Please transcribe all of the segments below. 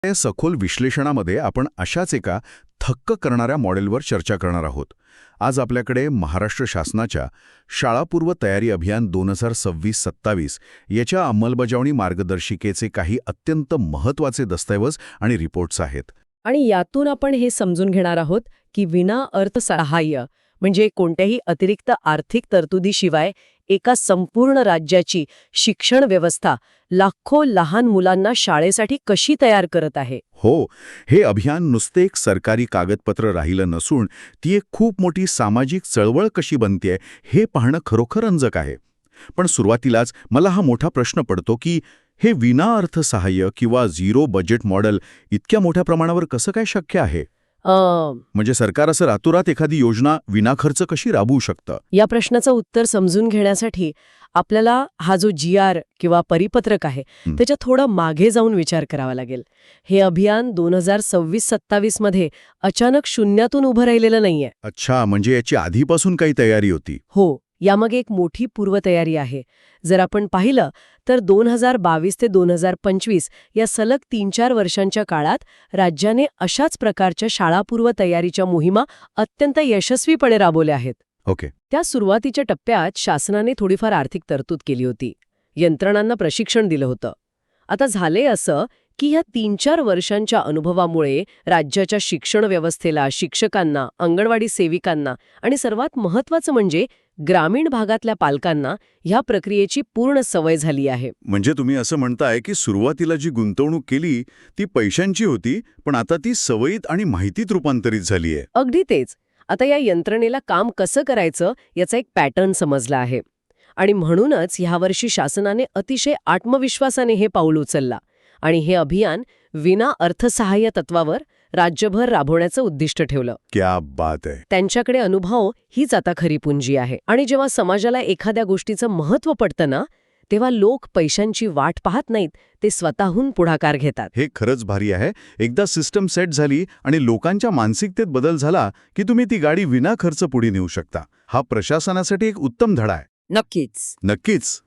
या सखोल विश्लेषणामध्ये आपण अशाच एका थक्क करणाऱ्या मॉडेलवर चर्चा करणार आहोत. आज आपल्याकडे महाराष्ट्र शासनाच्या शाळापूर्व तयारी अभियान 2026-27 याच्या अंमलबजावणी मार्गदर्शिकेचे काही अत्यंत महत्त्वाचे दस्तऐवज आणि रिपोर्ट्स आहेत. आणि यातून आपण हे समजून घेणार आहोत की विना अर्थसहाय्य म्हणजे कोणत्याही अतिरिक्त आर्थिक तरतुदीशिवाय एका संपूर्ण राज्याची शिक्षण व्यवस्था लाखो लहान मुलांना शाळेसाठी कशी तयार करत आहे. हो, हे अभियान नुसते एक सरकारी कागदपत्र राहिलं नसून ती एक खूप मोठी सामाजिक चळवळ कशी बनतेय हे पाहणं खरोखर रंजक आहे. पण सुरुवातीलाच मला हा मोठा प्रश्न पडतो की हे विना अर्थसहाय्य किंवा झिरो बजेट मॉडेल इतक्या मोठ्या प्रमाणावर कसं काय शक्य आहे? म्हणजे सरकार असं रातोरात एखादी योजना विनाखर्च कशी राबवू शकतं? या प्रश्नाचं उत्तर समजून घेण्यासाठी आपल्याला हा जो GR किंवा परिपत्रक आहे त्याच्या थोडं मागे जाऊन विचार करावा लागेल. हे अभियान 2026-27 मध्ये अचानक शून्यातून उभं राहिलेलं नाहीये. अच्छा, म्हणजे याची आधीपासून काही तयारी होती? हो, यामागे एक मोठी पूर्वतयारी आहे. जर आपण पाहिलं तर 2022 ते 2025 या सलग 3-4 वर्षांच्या काळात राज्याने अशाच प्रकारच्या शाळापूर्व तयारीच्या मोहिमा अत्यंत यशस्वीपणे राबवल्या आहेत. ओके. त्या सुरुवातीच्या टप्प्यात शासनाने थोडीफार आर्थिक तरतूद केली होती, यंत्रणांना प्रशिक्षण दिलं होतं. आता झाले असं की ह्या 3-4 वर्षांच्या अनुभवामुळे राज्याच्या शिक्षण व्यवस्थेला, शिक्षकांना, अंगणवाडी सेविकांना आणि सर्वात महत्त्वाचं म्हणजे ग्रामीण भागातल्या पालकांना ह्या प्रक्रियेची पूर्ण सवय झाली आहे. म्हणजे तुम्ही असं म्हणताय की सुरुवातीला जी गुंतवणूक केली ती पैशांची होती, पण आता ती सवयीत आणि माहितीत रूपांतरित झाली आहे. अगदी तेच. आता या यंत्रणेला काम कसं करायचं याचा एक पॅटर्न समजला आहे. आणि म्हणूनच ह्यावर्षी शासनाने अतिशय आत्मविश्वासाने हे पाऊल उचलला आणि हे अभियान विना अर्थसहाय्य तत्वावर राज्यभर राबवण्याचं उद्दिष्ट ठेवलं. क्या बात आहे. त्यांच्याकडे अनुभव हीच आता खरी पुंजी आहे. आणि जेव्हा समाजाला एखाद्या गोष्टीचं महत्त्व पडतं ना, तेव्हा लोक पैशांची वाट पाहत नाहीत, ते स्वतःहून पुढाकार घेतात. हे खरंच भारी आहे. एकदा सिस्टम सेट झाली आणि लोकांच्या मानसिकतेत बदल झाला की तुम्ही ती गाडी विना खर्च पुढे नेऊ शकता. हा प्रशासनासाठी एक उत्तम धडा आहे. नक्कीच.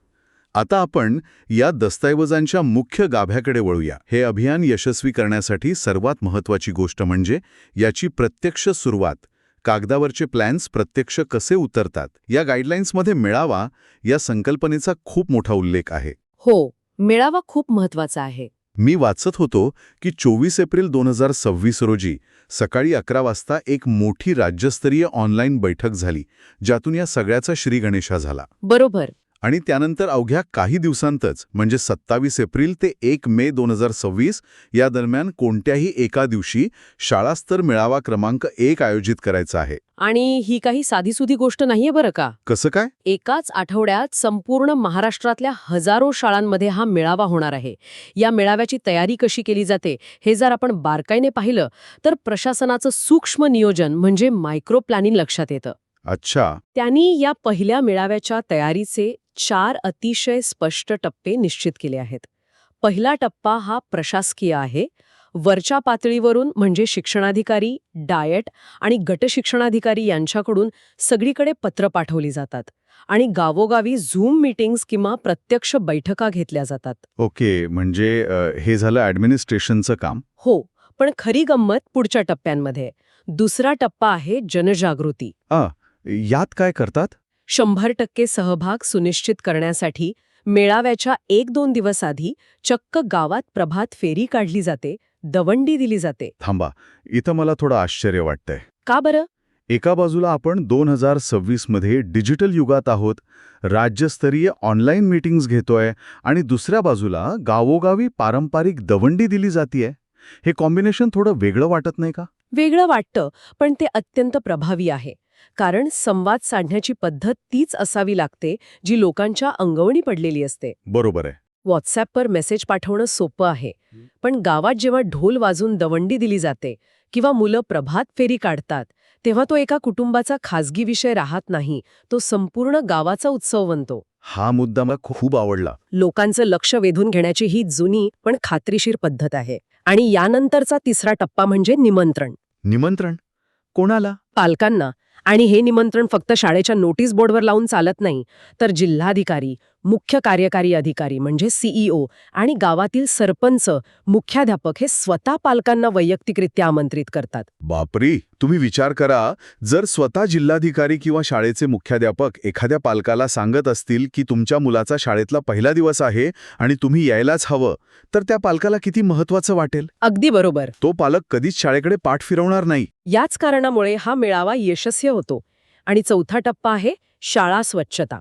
आता आपण या दस्तऐवजांच्या मुख्य गाभ्याकडे वळूया. हे अभियान यशस्वी करण्यासाठी सर्वात महत्त्वाची गोष्ट म्हणजे याची प्रत्यक्ष सुरुवात. कागदावरचे प्लॅन्स प्रत्यक्ष कसे उतरतात. या गाईडलाईन्समध्ये मेळावा या संकल्पनेचा खूप मोठा उल्लेख आहे. हो, मेळावा खूप महत्त्वाचा आहे. मी वाचत होतो की 24 एप्रिल 2026 रोजी सकाळी 11 वाजता एक मोठी राज्यस्तरीय ऑनलाईन बैठक झाली, ज्यातून या सगळ्याचा श्रीगणेशा झाला. बरोबर. आणि त्यानंतर अवघ्या काही दिवसांतच म्हणजे 27 एप्रिल ते 1 मे 2026 या दरम्यान कोणत्याही एका दिवशी शाळास्तर मेळावा क्रमांक 1 आयोजित करायचा आहे. आणि ही काही साधीसुधी गोष्ट नाहीये बरं का. कसं काय? एकाच आठवड्यात संपूर्ण महाराष्ट्रातल्या हजारो शाळांमध्ये हा मेळावा होणार आहे. या मेळाव्याची तयारी कशी केली जाते हे जर आपण बारकाईने पाहिलं तर प्रशासनाचं सूक्ष्म नियोजन म्हणजे मायक्रो प्लॅनिंग लक्षात येतं. अच्छा. त्यांनी या पहिल्या मेळाव्याच्या तयारीचे 4 अतिशय स्पष्ट टप्पे निश्चित केले आहेत. पहिला टप्पा हा प्रशासकीय आहे. वरच्या पातळीवरून म्हणजे शिक्षणाधिकारी, डायट आणि गट शिक्षणाधिकारी यांच्याकडून सगळीकडे पत्र पाठवली जातात आणि गावोगावी झूम मीटिंग्स किंवा प्रत्यक्ष बैठका घेतल्या जातात. ओके, म्हणजे हे झालं ॲडमिनिस्ट्रेशनचं काम. हो, पण खरी गंमत पुढच्या टप्प्यांमध्ये. दुसरा टप्पा आहे जनजागृती. यात काय करतात? 100% सहभाग सुनिश्चित करण्यासाठी मेळाव्याच्या 1-2 दिवस आधी चक्क गावात प्रभात फेरी काढली जाते, दवंडी दिली जाते. थांबा, इथं मला थोडं आश्चर्य वाटतंय. का बरं? एका बाजूला आपण 2026 मध्ये डिजिटल युगात आहोत, राज्यस्तरीय ऑनलाईन मीटिंग्स घेतोय आणि दुसऱ्या बाजूला गावोगावी पारंपरिक दवंडी दिली जातीये. हे कॉम्बिनेशन थोडं वेगळं वाटत नाही का? वेगळं वाटतं, पण ते अत्यंत प्रभावी आहे. कारण संवाद साधण्याची पद्धत तीच असावी लागते जी लोकांच्या अंगवणी पडलेली असते. बरोबर आहे. व्हॉट्सॲपवर मेसेज पाठवणं सोपं आहे, पण गावात जेव्हा ढोल वाजून दवंडी दिली जाते किंवा मुलं प्रभात फेरी काढतात तेव्हा तो एका कुटुंबाचा खाजगी विषय राहत नाही, तो संपूर्ण गावाचा उत्सव बनतो. हा मुद्दा मला खूप आवडला. लोकांचं लक्ष वेधून घेण्याची ही जुनी पण खात्रीशीर पद्धत आहे. आणि यानंतरचा तिसरा टप्पा म्हणजे निमंत्रण. निमंत्रण कोणाला? पालकांना. आणि हे निमंत्रण फक्त शाळेच्या नोटीस बोर्डवर लावून चालत नाही, तर जिल्हाधिकारी, मुख्य कार्यकारी अधिकारी म्हणजे सीईओ आणि गावातील सरपंच, मुख्याध्यापक हे स्वतः पालकांना वैयक्तिकरित्या आमंत्रित करतात. बापरे, तुम्ही विचार करा, जर स्वतः जिल्हाधिकारी किंवा शाळेचे मुख्याध्यापक एखाद्या पालकाला सांगत असतील की तुमच्या मुलाचा शाळेतला पहिला दिवस आहे आणि तुम्ही यायलाच हवं, तर त्या पालकाला किती महत्वाचं वाटेल. अगदी बरोबर. तो पालक कधीच शाळेकडे पाठ फिरवणार नाही. याच कारणामुळे हा मेळावा यशस्वी होतो. आणि चौथा टप्पा आहे शाळा स्वच्छता.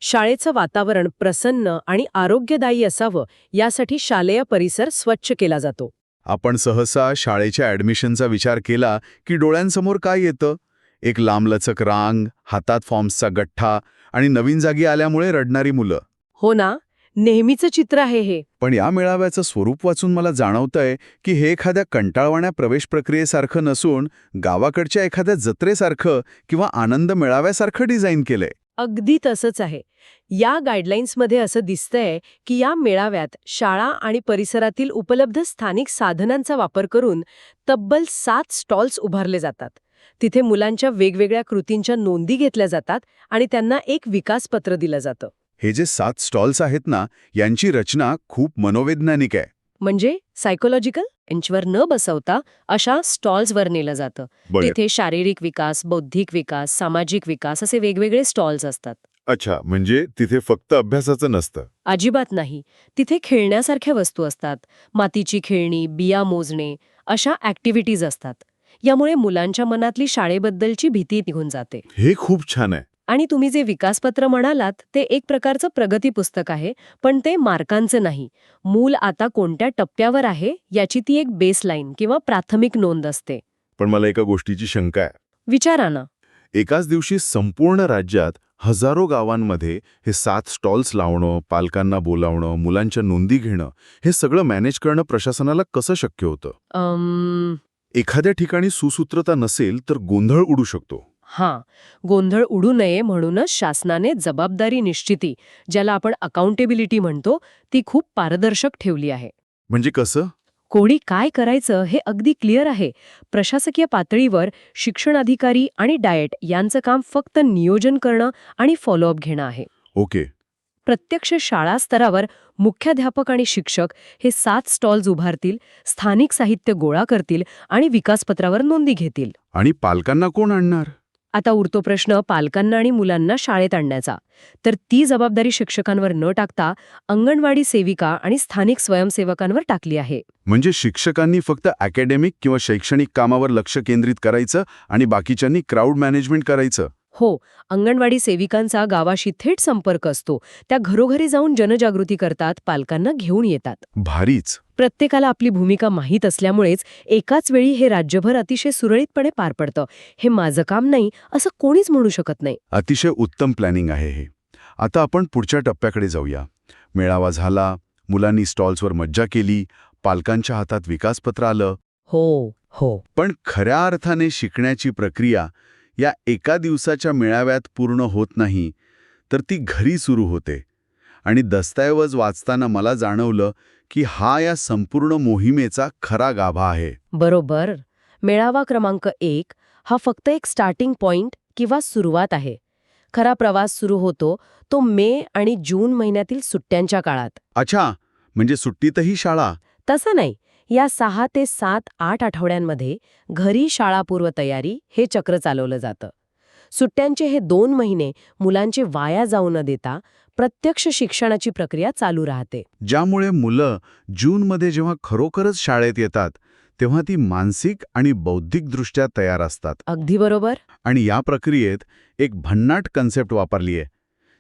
शाळेचं वातावरण प्रसन्न आणि आरोग्यदायी असावं यासाठी शालेय परिसर स्वच्छ केला जातो. आपण सहसा शाळेच्या ॲडमिशनचा विचार केला की डोळ्यांसमोर काय येतं? एक लांबलचक रांग, हातात फॉर्म्सचा गठ्ठा आणि नवीन जागी आल्यामुळे रडणारी मुलं. हो ना, नेहमीचं चित्र आहे हे. पण या मेळाव्याचं स्वरूप वाचून मला जाणवतंय की हे एखाद्या कंटाळवाण्या प्रवेश प्रक्रियेसारखं नसून गावाकडच्या एखाद्या जत्रेसारखं किंवा आनंद मेळाव्यासारखं डिझाईन केलंय. अगदी तसंच आहे. या गाईडलाईन्समध्ये असं दिसतंय की या मेळाव्यात शाळा आणि परिसरातील उपलब्ध स्थानिक साधनांचा वापर करून तब्बल 7 स्टॉल्स उभारले जातात. तिथे मुलांच्या वेगवेगळ्या कृतींच्या नोंदी घेतल्या जातात आणि त्यांना एक विकासपत्र दिलं जातं. हे जे 7 स्टॉल्स आहेत ना, यांची रचना खूप मनोवैज्ञानिक आहे. म्हणजे सायकोलॉजिकल बेंचवर न बसवता अशा स्टॉल्सवर नेलं जातं. बरं. तिथे शारीरिक विकास, बौद्धिक विकास, सामाजिक विकास असे वेगवेगळे स्टॉल्स असतात. अच्छा, म्हणजे तिथे फक्त अभ्यासाचं नसतं. अजिबात नाही. तिथे खेळण्यासारख्या वस्तू असतात. मातीची खेळणी, बिया मोजणे अशा ॲक्टिव्हिटीज असतात. यामुळे मुलांच्या मनातली शाळेबद्दलची भीती निघून जाते. हे खूप छान आहे. आणि तुम्ही जे विकासपत्र म्हणालात ते एक प्रकारचं प्रगती पुस्तक आहे, पण ते मार्कांचं नाही. मूल आता कोणत्या टप्प्यावर आहे याची ती एक बेसलाईन किंवा प्राथमिक नोंद असते. पण मला एका गोष्टीची शंका आहे. विचारा ना. एकाच दिवशी संपूर्ण राज्यात हजारो गावांमध्ये हे 7 स्टॉल्स लावणं, पालकांना बोलावणं, मुलांच्या नोंदी घेणं, हे सगळं मॅनेज करणं प्रशासनाला कसं शक्य होतं? एखाद्या ठिकाणी सुसूत्रता नसेल तर गोंधळ उडू शकतो. हां, गोंधळ उडू नये म्हणूनच शासनाने जबाबदारी निश्चिती, ज्याला आपण अकाउंटेबिलिटी म्हणतो, ती खूप पारदर्शक ठेवली आहे. म्हणजे कसं? कोणी काय करायचं हे अगदी क्लिअर आहे. प्रशासकीय पातळीवर शिक्षण अधिकारी आणि डाएट यांचं काम फक्त नियोजन करणं आणि फॉलोअप घेणं आहे. ओके. प्रत्यक्ष शाळा स्तरावर मुख्याध्यापक आणि शिक्षक हे 7 स्टॉल्स उभारतील, स्थानिक साहित्य गोळा करतील आणि विकासपत्रावर नोंदी घेतील. आणि पालकांना कोण आणणार? आता उरतो प्रश्न पालकांना आणि मुलांना शाळेत आणण्याचा. तर ती जबाबदारी शिक्षकांवर न टाकता अंगणवाडी सेविका आणि स्थानिक स्वयंसेवकांवर टाकली आहे. म्हणजे शिक्षकांनी फक्त अकॅडमिक किंवा शैक्षणिक कामावर लक्ष केंद्रित करायचं आणि बाकीच्यांनी क्राऊड मॅनेजमेंट करायचं. हो, अंगणवाडी सेविकांचा गावाशी थेट संपर्क असतो. त्या घरोघरी जाऊन जनजागृती करतात, पालकांना घेऊन येतात. भारीच. प्रत्येकाला आपली भूमिका माहीत असल्यामुळेच एकाच वेळी हे राज्यभर अतिशय सुरळीतपणे पार पडतं. हे माझं काम नाही असं कोणीच म्हणू शकत नाही. अतिशय उत्तम प्लॅनिंग आहे हे. आता आपण पुढच्या टप्प्याकडे जाऊया. मेळावा झाला, मुलांनी स्टॉल्सवर मज्जा केली, पालकांच्या हातात विकासपत्र आलं. हो. पण खऱ्या अर्थाने शिकण्याची प्रक्रिया या एका दिवसाच्या मेळाव्यात पूर्ण होत नाही, तर ती घरी सुरू होते. आणि दस्तऐवज वाचताना मला जाणवलं की हा या संपूर्ण मोहिमेचा खरा गाभा आहे. बरोबर. मेळावा क्रमांक 1 हा फक्त एक स्टार्टिंग पॉइंट किंवा सुरुवात आहे. खरा प्रवास सुरू होतो तो मे आणि जून महिन्यातील सुट्ट्यांच्या काळात. अच्छा, म्हणजे सुट्टीतही शाळा? तसं नाही. या 6 ते 7-8 आठवड्यांमध्ये घरी शाळापूर्व तयारी हे चक्र चालवलं जातं. सुट्ट्यांचे हे 2 महिने मुलांचे वाया जाऊ न देता प्रत्यक्ष शिक्षणाची प्रक्रिया चालू राहते. ज्यामुळे मुलं जूनमध्ये जेव्हा खरोखरच शाळेत येतात तेव्हा ती मानसिक आणि बौद्धिकदृष्ट्या तयार असतात. अगदी बरोबर. आणि या प्रक्रियेत एक भन्नाट कन्सेप्ट वापरली आहे,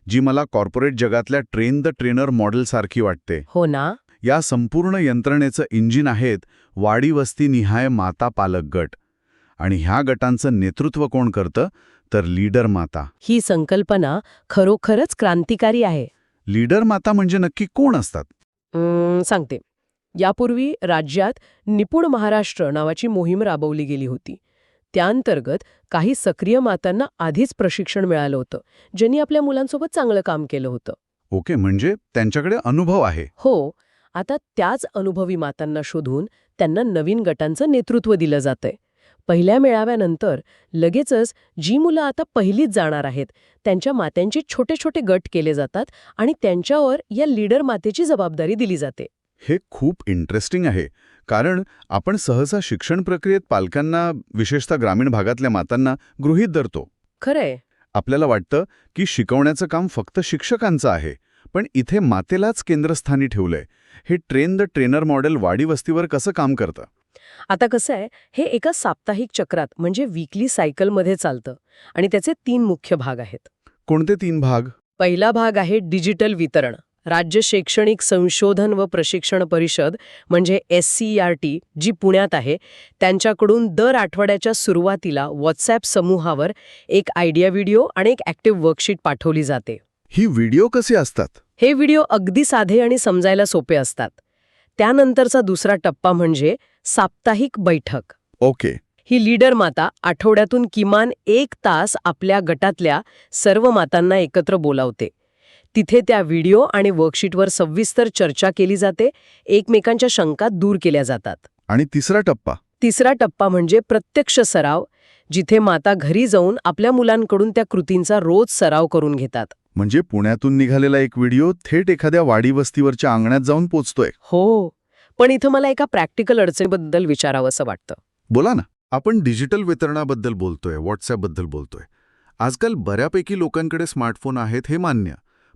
जी मला कॉर्पोरेट जगातल्या ट्रेन द ट्रेनर मॉडेलसारखी वाटते. हो ना. या संपूर्ण यंत्रणेचं इंजिन आहेत वाडी वस्तीनिहाय माता पालक गट. आणि ह्या गटांचं नेतृत्व कोण करतं? तर लीडर माता. ही संकल्पना खरोखरच क्रांतिकारी आहे. लीडर माता म्हणजे नक्की कोण असतात? सांगते. यापूर्वी राज्यात निपुण महाराष्ट्र नावाची मोहीम राबवली गेली होती. त्याअंतर्गत काही सक्रिय मातांना आधीच प्रशिक्षण मिळालं होतं, ज्यांनी आपल्या मुलांसोबत चांगलं काम केलं होतं. ओके, म्हणजे त्यांच्याकडे अनुभव आहे. हो. आता त्याच अनुभवी मातांना शोधून त्यांना नवीन गटांचं नेतृत्व दिलं जातंय. पहिल्या मेळाव्यानंतर लगेचच जी मुलं आता पहिलीच जाणार आहेत त्यांच्या मात्यांचे छोटे छोटे गट केले जातात आणि त्यांच्यावर या लीडर मातेची जबाबदारी दिली जाते. हे खूप इंटरेस्टिंग आहे, कारण आपण सहसा शिक्षण प्रक्रियेत पालकांना, विशेषतः ग्रामीण भागातल्या मातांना गृहीत धरतो. खरंय. आपल्याला वाटतं की शिकवण्याचं काम फक्त शिक्षकांचं आहे, पण इथे मातेलाच केंद्रस्थानी ठेवलंय. हे ट्रेन द ट्रेनर मॉडेल वाडी वस्तीवर कसं काम करतं? आता कसं आहे, हे एका साप्ताहिक चक्रात म्हणजे वीकली सायकलमध्ये चालतं आणि त्याचे 3 मुख्य भाग आहेत. कोणते 3 भाग? पहिला भाग आहे डिजिटल वितरण. राज्य शैक्षणिक संशोधन व प्रशिक्षण परिषद म्हणजे SCERT जी पुण्यात आहे, त्यांच्याकडून दर आठवड्याच्या सुरुवातीला व्हॉट्सॲप समूहावर एक आयडिया व्हिडिओ आणि एक ॲक्टिव्ह वर्कशीट पाठवली जाते. ही व्हिडिओ कसे असतात? हे व्हिडिओ अगदी साधे आणि समजायला सोपे असतात. त्यानंतरचा दुसरा टप्पा म्हणजे साप्ताहिक बैठक. ओके. ही लीडर माता आठवड्यातून किमान 1 तास आपल्या गटातल्या सर्व मातांना एकत्र बोलावते. तिथे त्या व्हिडिओ आणि वर्कशीटवर सविस्तर चर्चा केली जाते, एकमेकांच्या शंका दूर केल्या जातात. आणि तिसरा टप्पा? तिसरा टप्पा म्हणजे प्रत्यक्ष सराव, जिथे माता घरी जाऊन आपल्या मुलांकडून त्या कृतींचा रोज सराव करून घेतात. म्हणजे पुण्यातून निघालेला एक व्हिडिओ थेट एखाद्या वाडी वस्तीवरच्या अंगणात जाऊन पोचतोय. हो, पण इथं मला एका प्रॅक्टिकल अडचणीबद्दल विचारावंसं वाटतं. बोला ना. आपण डिजिटल वितरणाबद्दल बोलतोय, व्हॉट्सॲपबद्दल बोलतोय. आजकाल बऱ्यापैकी लोकांकडे स्मार्टफोन आहेत हे मान्य,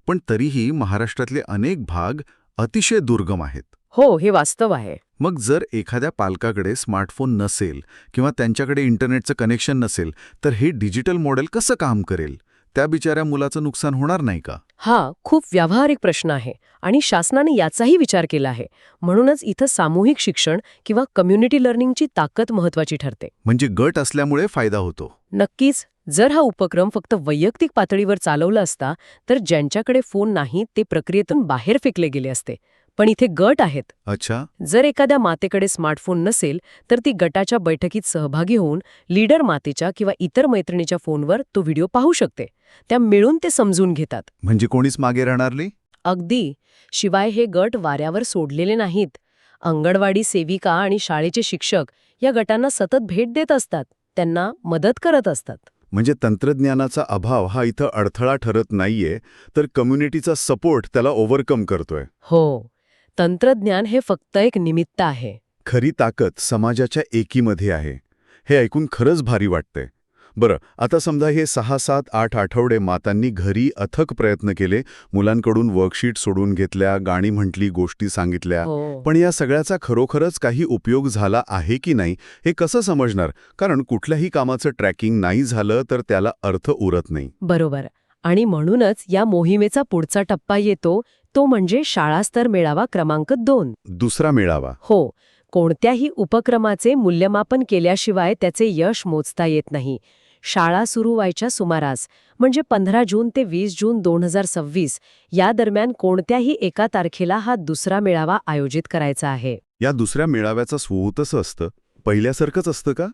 पण तरीही महाराष्ट्रातले अनेक भाग अतिशय दुर्गम आहेत. हो, हे वास्तव आहे. मग जर एखाद्या पालकाकडे स्मार्टफोन नसेल किंवा त्यांच्याकडे इंटरनेटचं कनेक्शन नसेल, तर हे डिजिटल मॉडेल कसं काम करेल? त्या बिचाऱ्या मुलाचं नुकसान होणार नाही का? हा खूप व्यावहारिक प्रश्न आहे आणि शासनाने याचाही विचार केला आहे. म्हणूनच इथं सामूहिक शिक्षण किंवा कम्युनिटी लर्निंगची ताकद महत्वाची ठरते. म्हणजे गट असल्यामुळे फायदा होतो. नक्कीच. जर हा उपक्रम फक्त वैयक्तिक पातळीवर चालवला असता तर ज्यांच्याकडे फोन नाही ते प्रक्रियेतून बाहेर फेकले गेले असते. पण इथे गट आहेत. अच्छा. जर एखाद्या मातेकडे स्मार्टफोन नसेल तर ती गटाच्या बैठकीत सहभागी होऊन लीडर मातेच्या किंवा इतर मैत्रिणीच्या फोनवर तो व्हिडिओ पाहू शकते. त्या मिळून ते समजून घेतात. म्हणजे कोणीच मागे राहणार नाही? अगदी. शिवाय हे गट वाऱ्यावर सोडलेले नाहीत. अंगणवाडी सेविका आणि शाळेचे शिक्षक या गटांना सतत भेट देत असतात, त्यांना मदत करत असतात. म्हणजे तंत्रज्ञानाचा अभाव हा इथं अडथळा ठरत नाहीये, तर कम्युनिटीचा सपोर्ट त्याला ओव्हरकम करतोय. हो, तंत्रज्ञान हे फक्त एक निमित्त आहे. खरी ताकद समाजाच्या एकीमध्ये आहे. हे ऐकून खरंच भारी वाटतंय. बरं, आता समजा हे 6, 7, 8 आठवडे मातांनी घरी अथक प्रयत्न केले, मुलांकडून वर्कशीट सोडून घेतल्या, गाणी म्हटली, गोष्टी सांगितल्या, हो. पण या सगळ्याचा खरोखरच काही उपयोग झाला आहे की नाही हे कसं समजणार? कारण कुठल्याही कामाचं ट्रॅकिंग नाही झालं तर त्याला अर्थ उरत नाही. बरोबर. आणि म्हणूनच या मोहिमेचा पुढचा टप्पा येतो, तो म्हणजे शाळास्तर मेळावा क्रमांक 2. दुसरा मेळावा. हो, कोणत्याही उपक्रमाचे मूल्यमापन केल्याशिवाय त्याचे यश मोजता येत नाही. शाळा सुरू व्हायच्या सुमारास म्हणजे 15 जून ते 20 जून 2026 या दरम्यान कोणत्याही एका तारखेला हा दुसरा मेळावा आयोजित करायचा आहे. या दुसऱ्या मेळाव्याचं स्वरूप कसं असतं? पहिल्यासारखंच असतं का?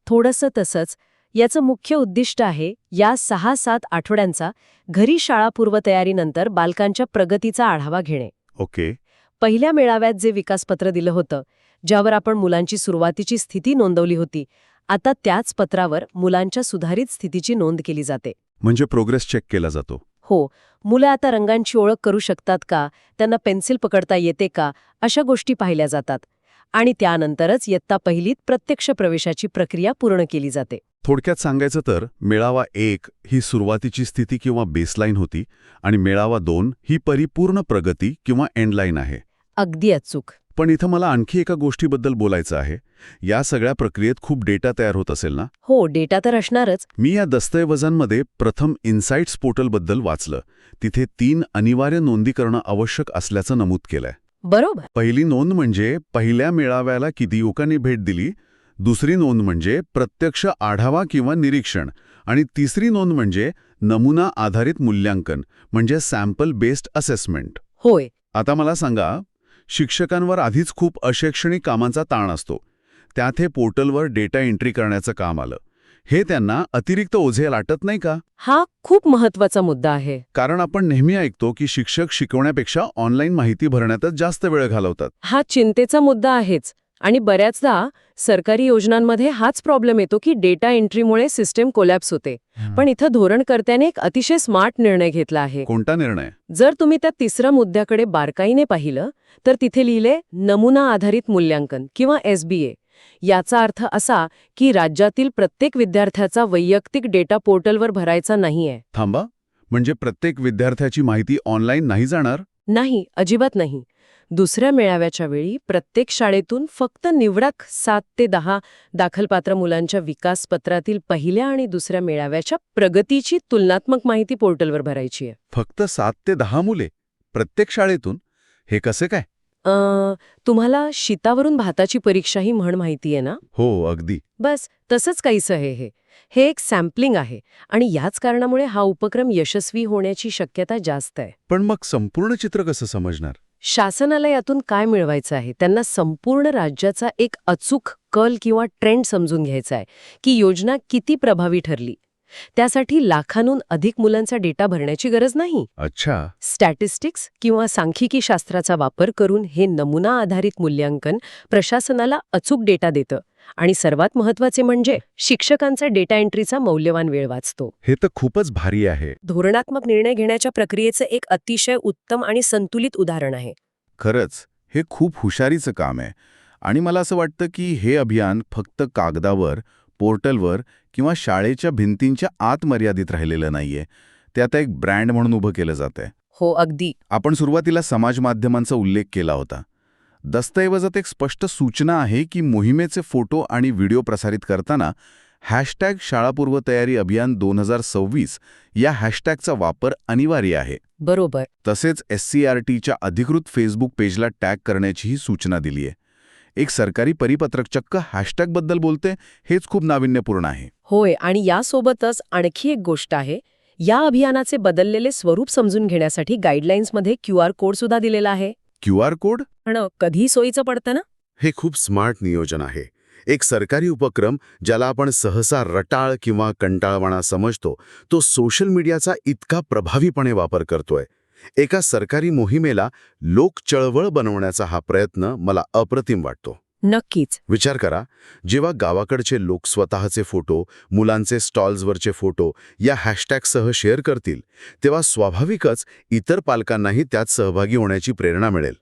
थोडंसं तसंच. याचं मुख्य उद्दिष्ट आहे या 6-7 आठवड्यांचा घरी शाळापूर्व तयारीनंतर बालकांच्या प्रगतीचा आढावा घेणे. ओके. पहिल्या मेळाव्यात जे विकासपत्र दिलं होतं, ज्यावर आपण मुलांची सुरुवातीची स्थिती नोंदवली होती, आता त्याच पत्रावर मुलांच्या सुधारित स्थितीची नोंद केली जाते. म्हणजे प्रोग्रेस चेक केला जातो. हो, मुलं आता रंगांची ओळख करू शकतात का, त्यांना पेन्सिल पकडता येते का, अशा गोष्टी पाहिल्या जातात. आणि त्यानंतरच इयत्ता पहिलीत प्रत्यक्ष प्रवेशाची प्रक्रिया पूर्ण केली जाते. थोडक्यात सांगायचं तर मेळावा 1 ही सुरुवातीची स्थिती किंवा बेसलाईन होती आणि मेळावा 2 ही परिपूर्ण प्रगती किंवा एंडलाईन आहे. अगदी अचूक. पण इथं मला आणखी एका गोष्टीबद्दल बोलायचं आहे. या सगळ्या प्रक्रियेत खूप डेटा तयार होत असेल ना? हो, डेटा तर असणारच. मी या दस्तऐवजांमध्ये प्रथम इन्साइट्स पोर्टलबद्दल वाचलं. तिथे 3 अनिवार्य नोंदी करणं आवश्यक असल्याचं नमूद केलंय. बरोबर. पहिली नोंद म्हणजे पहिल्या मेळाव्याला किती युवकांनी भेट दिली, दुसरी नोंद म्हणजे प्रत्यक्ष आढावा किंवा निरीक्षण, आणि तिसरी नोंद म्हणजे नमुना आधारित मूल्यांकन म्हणजे सॅम्पल बेस्ड असेसमेंट. होय. आता मला सांगा, शिक्षकांवर आधीच खूप अशैक्षणिक कामांचा ताण असतो. त्यात हे पोर्टलवर डेटा एंट्री करण्याचं काम आलं. हे त्यांना अतिरिक्त ओझे लाटत नाही का? हा खूप महत्वाचा मुद्दा आहे. कारण आपण नेहमी ऐकतो की शिक्षक शिकवण्यापेक्षा ऑनलाईन माहिती भरण्यातच जास्त वेळ घालवतात. हा चिंतेचा मुद्दा आहेच. आणि बऱ्याचदा सरकारी योजनांमध्ये हाच प्रॉब्लेम येतो की डेटा एंट्रीमुळे सिस्टीम कोलॅप्स होते. पण इथं धोरणकर्त्याने एक अतिशय स्मार्ट निर्णय घेतला आहे. कोणता निर्णय? जर तुम्ही त्या तिसऱ्या मुद्द्याकडे बारकाईने पाहिलं तर तिथे लिहिले नमुना आधारित मूल्यांकन किंवा SBA. याचा अर्थ असा की राज्यातील प्रत्येक विद्यार्थ्याचा वैयक्तिक डेटा पोर्टलवर भरायचा नाहीये. थांबा, म्हणजे प्रत्येक विद्यार्थ्याची माहिती ऑनलाईन नाही जाणार? नाही, अजिबात नाही. दुसऱ्या मेळाव्याच्या वेळी प्रत्येक शाळेतून फक्त निवडक 7 ते 10 दाखलपात्र मुलांच्या विकासपत्रातील पहिल्या आणि दुसऱ्या मेळाव्याच्या प्रगतीची तुलनात्मक माहिती पोर्टलवर भरायची आहे. फक्त 7 ते 10 मुले प्रत्येक शाळेतून? हे कसे काय? तुम्हाला शीतावरून भाताची परीक्षा ही म्हण माहितीये ना? हो, अगदी. बस तसंच काहीसं हे. हे एक सॅम्पलिंग आहे आणि याच कारणामुळे हा उपक्रम यशस्वी होण्याची शक्यता जास्त आहे. पण मग संपूर्ण चित्र कसं समजणार? शासनाला यातून काय मिळवायचं आहे? त्यांना संपूर्ण राज्याचा एक अचूक कल किंवा ट्रेंड समजून घ्यायचा आहे की योजना किती प्रभावी ठरली. त्यासाठी लाखांहून अधिक मुलांचा डेटा भरण्याची गरज नाही. अच्छा. स्टॅटिस्टिक्स किंवा सांख्यिकी शास्त्राचा वापर करून हे नमुना आधारित मूल्यांकन प्रशासनाला अचूक डेटा देतं आणि सर्वात महत्त्वाचे म्हणजे शिक्षकांचा डेटा एंट्रीचा मौल्यवान वेळ वाचतो. हे तर खूपच भारी आहे. धोरणात्मक निर्णय घेण्याच्या प्रक्रियेचं एक अतिशय उत्तम आणि संतुलित उदाहरण आहे. खरंच, हे खूप हुशारीचं काम आहे. आणि मला असं वाटतं की हे अभियान फक्त कागदावर, पोर्टलवर किंवा शाळेच्या भिंतींच्या आत मर्यादित राहिलेलं नाहीये. ते आता एक ब्रँड म्हणून उभं केलं जातंय. हो, अगदी. आपण सुरुवातीला समाज माध्यमांचा उल्लेख केला होता. दस्तऐवजात एक स्पष्ट सूचना आहे की मोहिमेचे फोटो आणि व्हिडिओ प्रसारित करताना #शाळापूर्व तयारी अभियान 2026 या हॅशटॅगचा वापर अनिवार्य आहे. बरोबर. तसेच SCRTच्या अधिकृत फेसबुक पेजला टॅग करण्याचीही सूचना दिली आहे. एक सरकारी परिपत्रक चक्क हॅशटॅगबद्दल बोलते, हेच खूप नाविन्यपूर्ण आहे. होय, आणि यासोबतच आणखी एक गोष्ट आहे. या अभियानाचे बदललेले स्वरूप समजून घेण्यासाठी गाईडलाईन्समध्ये QR कोड सुद्धा दिलेला आहे. QR code? पण कधी सोयीचं पडतं ना? हे खूप स्मार्ट नियोजन आहे. एक सरकारी उपक्रम ज्याला आपण सहसा रटाळ किंवा कंटाळवाणा समजतो, तो सोशल मीडियाचा इतका प्रभावीपणे वापर करतोय. एका सरकारी मोहिमेला लोक चळवळ बनवण्याचा हा प्रयत्न मला अप्रतिम वाटतो. नक्कीच. विचार करा, जेव्हा गावाकडचे लोक स्वतःचे फोटो, मुलांचे स्टॉल्सवरचे फोटो या हॅशटॅगसह शेअर करतील, तेव्हा स्वाभाविकच इतर पालकांनाही त्यात सहभागी होण्याची प्रेरणा मिळेल.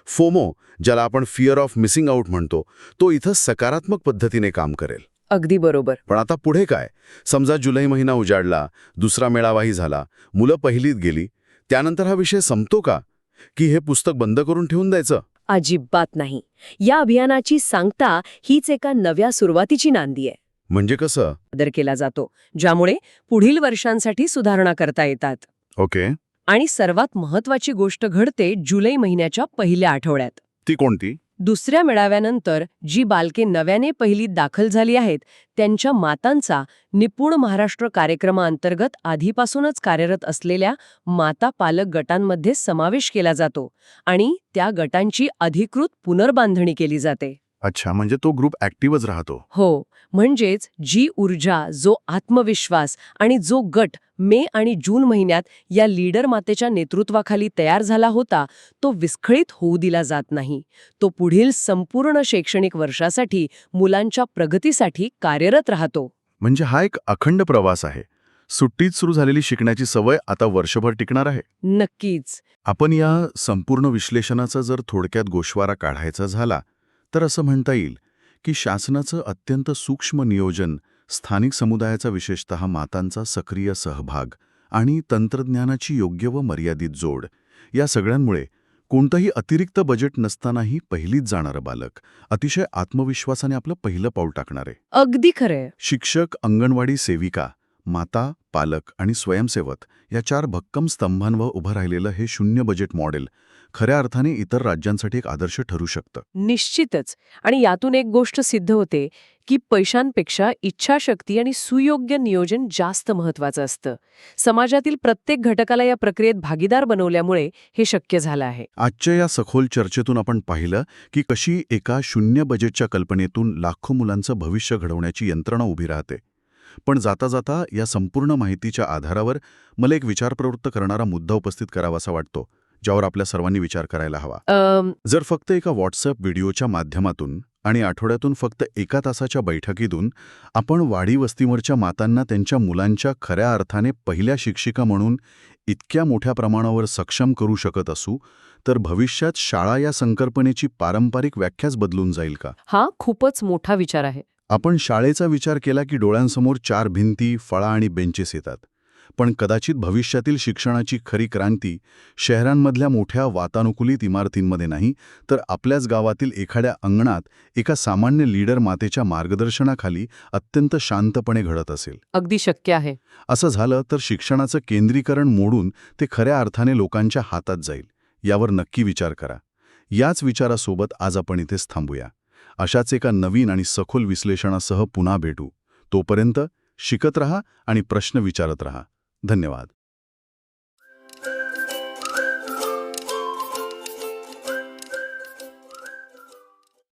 फोमो, ज्याला आपण फिअर ऑफ मिसिंग आउट म्हणतो, तो इथं सकारात्मक पद्धतीने काम करेल. अगदी बरोबर. पण आता पुढे काय? समजा जुलै महिना उजाडला, दुसरा मेळावाही झाला, मुलं पहिलीत गेली, त्यानंतर हा विषय संपतो का? की हे पुस्तक बंद करून ठेवून द्यायचं? अजिबात नाही. या अभियानाची सांगता हीच एका नव्या सुरुवातीची नांदी आहे. म्हणजे कसं? आदर केला जातो, ज्यामुळे पुढील वर्षांसाठी सुधारणा करता येतात. ओके. आणि सर्वात महत्वाची गोष्ट घडते जुलै महिन्याच्या पहिल्या आठवड्यात. ती कोणती? दुसऱ्या मेळाव्यानंतर जी बालके नव्याने पहिलीत दाखल झाली आहेत त्यांच्या मातांचा निपुण महाराष्ट्र कार्यक्रमाअंतर्गत आधीपासूनच कार्यरत असलेल्या माता पालक गटांमध्ये समावेश केला जातो आणि त्या गटांची अधिकृत पुनर्बांधणी केली जाते. अच्छा, म्हणजे तो ग्रुप ॲक्टिव्हच राहतो. हो, म्हणजेच जी ऊर्जा, जो आत्मविश्वास आणि जो गट मे आणि जून महिन्यात या लीडर मातेच्या नेतृत्वाखाली तयार झाला होता, तो विस्खळीत होऊ दिला जात नाही. तो पुढील संपूर्ण शैक्षणिक वर्षासाठी मुलांच्या प्रगतीसाठी कार्यरत राहतो. म्हणजे हा एक अखंड प्रवास आहे. सुट्टीत सुरू झालेली शिकण्याची सवय आता वर्षभर टिकणार आहे. नक्कीच. आपण या संपूर्ण विश्लेषणाचा जर थोडक्यात गोषवारा काढायचा झाला तर असं म्हणता येईल की शासनाचं अत्यंत सूक्ष्म नियोजन, स्थानिक समुदायाचा विशेषतः मातांचा सक्रिय सहभाग आणि तंत्रज्ञानाची योग्य व मर्यादित जोड या सगळ्यांमुळे कोणतंही अतिरिक्त बजेट नसतानाही पहिलीच जाणारं बालक अतिशय आत्मविश्वासाने आपलं पहिलं पाऊल टाकणार आहे. अगदी खरंय. शिक्षक, अंगणवाडी सेविका, माता, पालक आणि स्वयंसेवक या 4 भक्कम स्तंभांवर उभं राहिलेलं हे शून्य बजेट मॉडेल खऱ्या अर्थाने इतर राज्यांसाठी एक आदर्श ठरू शकतं. निश्चितच. आणि यातून एक गोष्ट सिद्ध होते की पैशांपेक्षा इच्छाशक्ती आणि सुयोग्य नियोजन जास्त महत्वाचं असतं. समाजातील प्रत्येक घटकाला या प्रक्रियेत भागीदार बनवल्यामुळे हे शक्य झालं आहे. आजच्या या सखोल चर्चेतून आपण पाहिलं की कशी एका शून्य बजेटच्या कल्पनेतून लाखो मुलांचं भविष्य घडवण्याची यंत्रणा उभी राहते. पण जाता जाता या संपूर्ण माहितीच्या आधारावर मला एक विचार प्रवृत्त करणारा मुद्दा उपस्थित करावासा वाटतो, ज्यावर आपल्या सर्वांनी विचार करायला हवा. जर फक्त एका व्हॉट्सअप व्हिडिओच्या माध्यमातून आणि आठवड्यातून फक्त 1 तासाच्या बैठकीतून आपण वाडी वस्तीवरच्या मातांना त्यांच्या मुलांच्या खऱ्या अर्थाने पहिल्या शिक्षिका म्हणून इतक्या मोठ्या प्रमाणावर सक्षम करू शकत असू, तर भविष्यात शाळा या संकल्पनेची पारंपरिक व्याख्याच बदलून जाईल का? हा खूपच मोठा विचार आहे. आपण शाळेचा विचार केला की डोळ्यांसमोर 4 भिंती, फळा आणि बेंचेस येतात. पण कदाचित भविष्यातील शिक्षणाची खरी क्रांती शहरांमधल्या मोठ्या वातानुकूलित इमारतींमध्ये नाही, तर आपल्याच गावातील एखाद्या अंगणात एका सामान्य लीडर मातेच्या मार्गदर्शनाखाली अत्यंत शांतपणे घडत असेल. अगदी शक्य आहे. असं झालं तर शिक्षणाचं केंद्रीकरण मोडून ते खऱ्या अर्थाने लोकांच्या हातात जाईल. यावर नक्की विचार करा. याच विचारासोबत आज आपण इथेच थांबूया. अशाच एका नवीन आणि सखोल विश्लेषणासह पुन्हा भेटू. तोपर्यंत शिकत रहा आणि प्रश्न विचारत रहा. धन्यवाद.